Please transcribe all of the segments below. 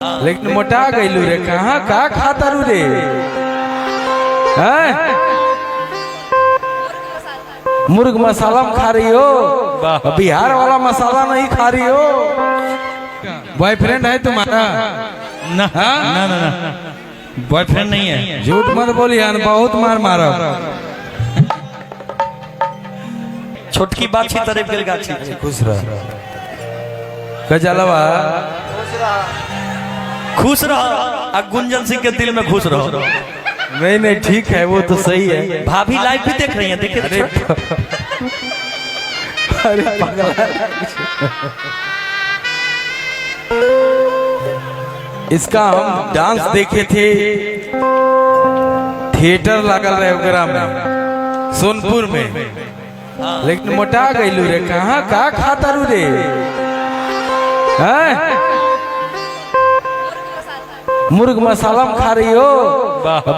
लेकिन मोटा गईलू रे, कहाँ का खाता रू रे? मुर्ग मसाला में खा रही हो, बिहार वाला मसाला नहीं खा रही हो। बॉयफ्रेंड है तुम्हारा? ना ना ना ना, बॉयफ्रेंड नहीं है। झूठ मत बोलिए, बहुत मार मारा। छोटकी बात ही तरफ गिर गाछी। खुश रह गजलवा, खुश रहो। गुंजन सिंह के दिल में खुश रहो। नहीं नहीं ठीक है, वो तो सही है। भाभी लाइव भी देख रही हैं, देखिए। अरे पगला, इसका हम डांस देखे थे, थिएटर लगल रहे ओकरा में सोनपुर में। लेकिन मोटा गईलू रे, कहाँ का खाता रू रे? मुर्ग मसाला में खा रही हो,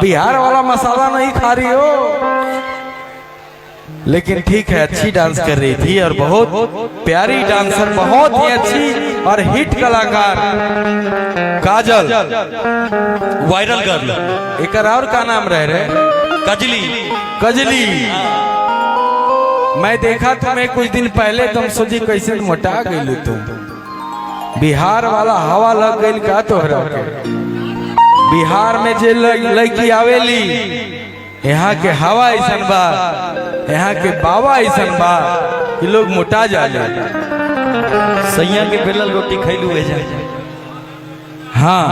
बिहार वाला मसाला नहीं खा रही हो। लेकिन ठीक है, अच्छी डांस कर रही थी और बहुत प्यारी डांसर, बहुत ही अच्छी और हिट कलाकार काजल, वायरल गर्ल। एक और का नाम रह रहे? कजली। कजली। मैं देखा तुम्हें कुछ दिन पहले, तुम सोची कैसे मोटा गई तुम। बिहार वाला हवा लग गई का तोहरा के? बिहार में जे लड़की आवेली, यहाँ के हवा ऐसा बा, यहाँ के बाबा ऐसा बा कि लोग मोटा जा जाए। सैया के बेलल रोटी खैलू है जा। हाँ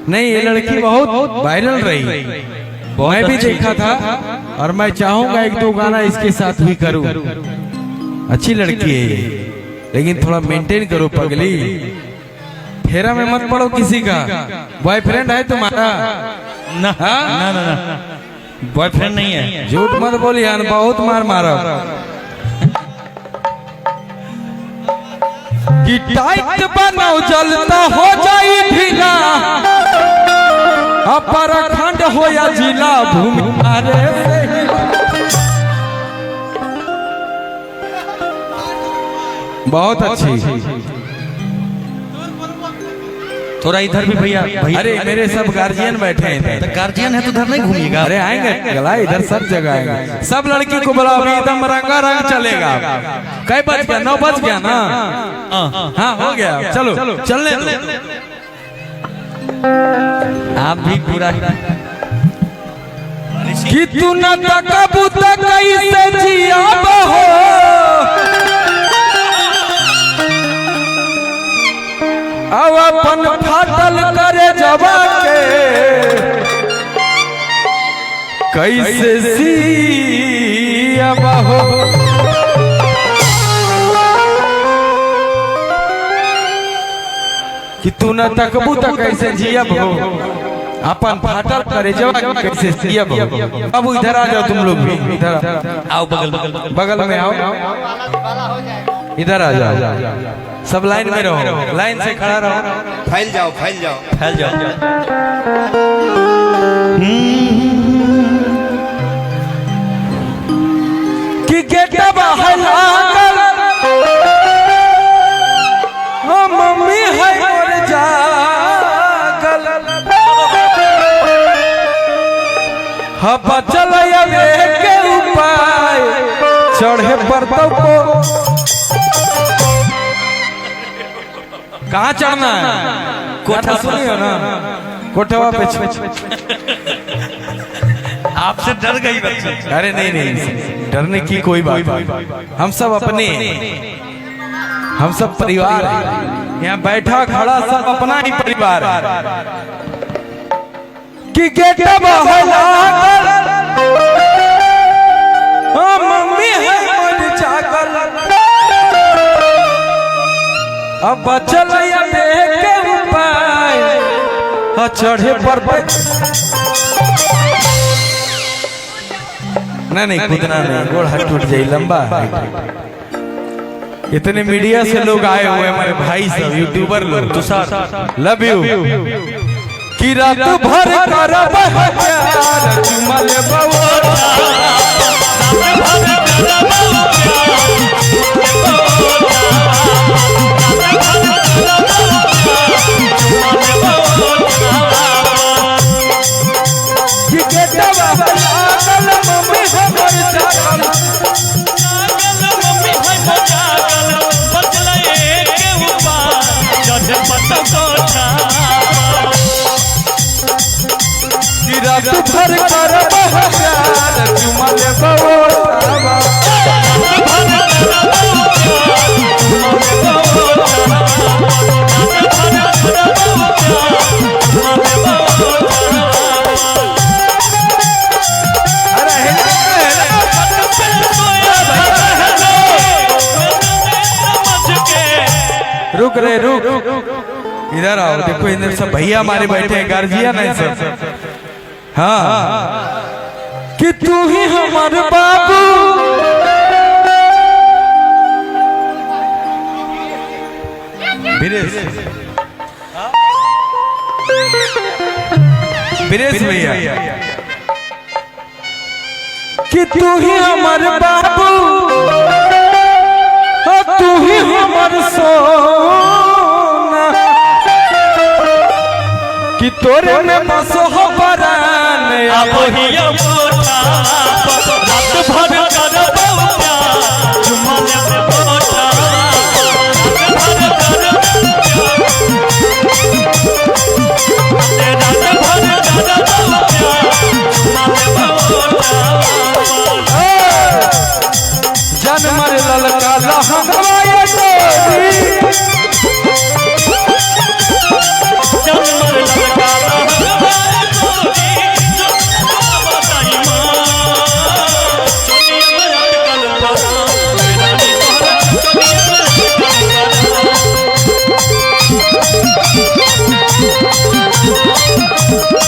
नहीं, ये लड़की बहुत वायरल रही, मैं भी देखा था और मैं चाहूंगा एक दो गाना इसके साथ भी करूं। अच्छी लड़की है ये, लेकिन थोड़ा मेंटेन करो पगली, फेरा में मत पड़ो किसी का। बॉयफ्रेंड है तुम्हारा? ना ना ना ना, बॉयफ्रेंड नहीं है। झूठ मत बोलिए, बहुत मार मारा। कि टाइट बनाओ जलता हो जाई ढीला, अपरखंड हो या जिला भूमि मारे। बहुत अच्छी। थोड़ा इधर भी भैया। अरे मेरे सब गार्जियन बैठे हैं। तो गार्जियन है तो उधर नहीं घूमिएगा। अरे आएंगे गला, इधर सब जगह आएंगे। सब लड़की को बुलाओ, एकदम रंगा रंग चलेगा। कई बज गया? 9 बज गया ना? हाँ हो गया, चलो चलने दो। आप भी पूरा कि तू न तकबू त कैसे जियाब हो, अब अपन फाटल करे जवा के कैसे जियाब हो। कि तू न तकबू त कैसे जियाब हो, अपन फाटल करे जवा कैसे जियाब हो। अब इधर आ जाओ तुम लोग भी, इधर आओ, बगल में आओ, इधर आ जाओ। सब लाइन में रहो, लाइन से खड़ा रहो। फैल जाओ फैल जाओ फैल जाओ। कि गेटा बाहर लागल, हम मम्मी है मोर जागल, हब चल अबे के उपाय चढ़े पर को। कहाँ चढ़ना है? कोठा सुनियो ना, कोठवा पे। आपसे डर गई बच्चे। अरे नहीं नहीं, डरने की कोई बात नहीं। हम सब अपने, हम सब परिवार हैं। यहाँ बैठा खड़ा सब अपना ही परिवार है। कि गेटा बाहर लागल, मम्मी है मन जागल, अब चल के उपाय चढ़े पर। नहीं कूदना नहीं, गोड़ हाथ टूट जाए, लंबा है। इतने मीडिया से लोग आए हुए, हमारे भाई सब यूट्यूबर लोग, तुषार लव यू। कि रात भर करब प्यार, चुमा लेबो। कि रात भर करब हजार चुमा लेब ओठावा रुक रे रुक इधर आओ देखो इधर सब भैया हमारे बैठे हैं गार्जियन है सब हाँ कि तू ही हमारे बाबू बिरेश भैया कि तू ही हमारे बाबू तू ही हमर सोना कि तोरे में बसो हो परान अब ही मोटा रात भर करब प्यार चुमा लेब ओठा रात भर करब प्यार चुमा लेब ओठा जन्म ललका लहंगवा ये तोरी Thank you.